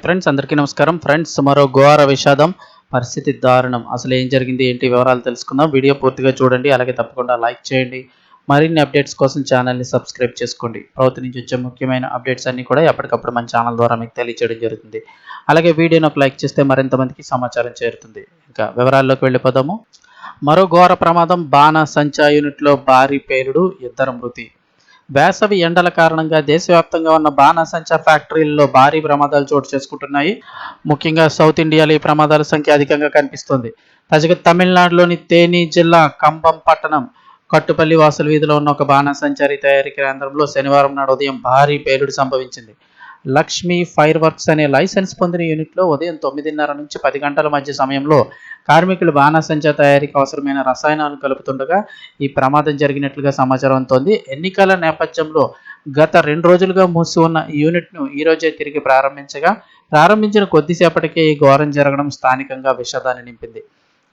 Friends, అందరికీ నమస్కారం. Friends, మరో ఘోర విషాదం, పరిస్థితి దారుణం. అసలు ఏం జరిగింది, ఏంటి వివరాలు తెలుసుకుందాం. వీడియో పూర్తిగా చూడండి, అలాగే తప్పకుండా లైక్ చేయండి. మరిన్ని అప్డేట్స్ కోసం ఛానల్ని సబ్స్క్రైబ్ చేసుకోండి. ప్రభుత్వం నుంచి వచ్చే ముఖ్యమైన అప్డేట్స్ అన్నీ కూడా ఎప్పటికప్పుడు మన ఛానల్ ద్వారా మీకు తెలియజేయడం జరుగుతుంది. అలాగే వీడియోని ఒక లైక్ చేస్తే మరింత మందికి సమాచారం చేరుతుంది. ఇంకా వివరాల్లోకి వెళ్ళిపోదాము. మరో ఘోర ప్రమాదం, బాణసంచా యూనిట్లో భారీ పేలుడు, ఇద్దరు మృతి. వేసవి ఎండల కారణంగా దేశవ్యాప్తంగా ఉన్న బాణసంచా ఫ్యాక్టరీల్లో భారీ ప్రమాదాలు చోటు చేసుకుంటున్నాయి. ముఖ్యంగా సౌత్ ఇండియాలో ఈ ప్రమాదాల సంఖ్య అధికంగా కనిపిస్తుంది. తాజాగా తమిళనాడులోని తేని జిల్లా కంబం పట్టణం కట్టుపల్లి వాసుల వీధిలో ఉన్న ఒక బాణసంచారి తయారీ కేంద్రంలో శనివారం నాడు ఉదయం భారీ పేలుడు సంభవించింది. లక్ష్మీ ఫైర్ వర్క్స్ అనే లైసెన్స్ పొందిన యూనిట్లో ఉదయం 9:30 నుంచి 10 గంటల మధ్య సమయంలో కార్మికులు బాణసంచా తయారీకి అవసరమైన రసాయనాలను కలుపుతుండగా ఈ ప్రమాదం జరిగినట్లుగా సమాచారం అందుతోంది. ఎన్నికల నేపథ్యంలో గత 2 రోజులుగా మూసి ఉన్న ఈ యూనిట్ను ఈ రోజే తిరిగి ప్రారంభించిన కొద్దిసేపటికే ఈ ఘోరం జరగడం స్థానికంగా విషాదాన్ని నింపింది.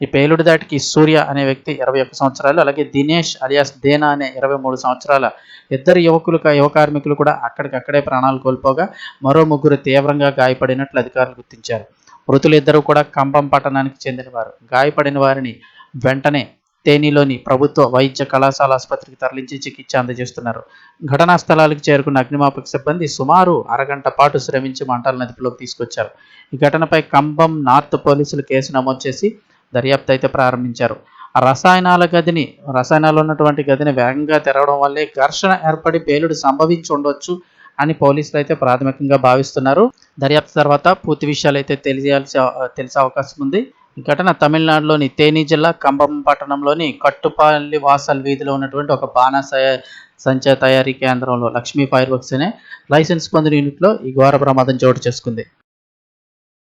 ఈ పేలుడు దాటికి సూర్య అనే వ్యక్తి 21 సంవత్సరాలు, అలాగే దినేష్ అలియాస్ దేనా అనే 23 సంవత్సరాల ఇద్దరు యువ కార్మికులు కూడా అక్కడికక్కడే ప్రాణాలు కోల్పోగా మరో 3 తీవ్రంగా గాయపడినట్లు అధికారులు గుర్తించారు. మృతులిద్దరూ కూడా కంబం పట్టణానికి చెందినవారు. గాయపడిన వారిని వెంటనే తేనిలోని ప్రభుత్వ వైద్య కళాశాల ఆసుపత్రికి తరలించి చికిత్స అందజేస్తున్నారు. ఘటనా స్థలానికి చేరుకున్న అగ్నిమాపక సిబ్బంది సుమారు అరగంట పాటు శ్రమించి మంటలను అదుపులోకి తీసుకొచ్చారు. ఈ ఘటనపై కంబం నార్త్ పోలీసులు కేసు నమోదు చేసి దర్యాప్తు అయితే ప్రారంభించారు. రసాయనాలు ఉన్నటువంటి గదిని వేగంగా తెరవడం వల్లే ఘర్షణ ఏర్పడి పేలుడు సంభవించి ఉండొచ్చు అని పోలీసులు అయితే ప్రాథమికంగా భావిస్తున్నారు. దర్యాప్తు తర్వాత పూర్తి విషయాలు అయితే తెలిసే అవకాశం ఉంది. ఈ ఘటన తమిళనాడులోని తేని జిల్లా కంబం పట్టణంలోని కట్టుపల్లి వాసల్ వీధిలో ఉన్నటువంటి ఒక బాణసంచా తయారీ కేంద్రంలో లక్ష్మీ ఫైర్ వర్క్స్ అనే లైసెన్స్ పొందిన యూనిట్లో ఈ ఘోర ప్రమాదం చోటు చేసుకుంది.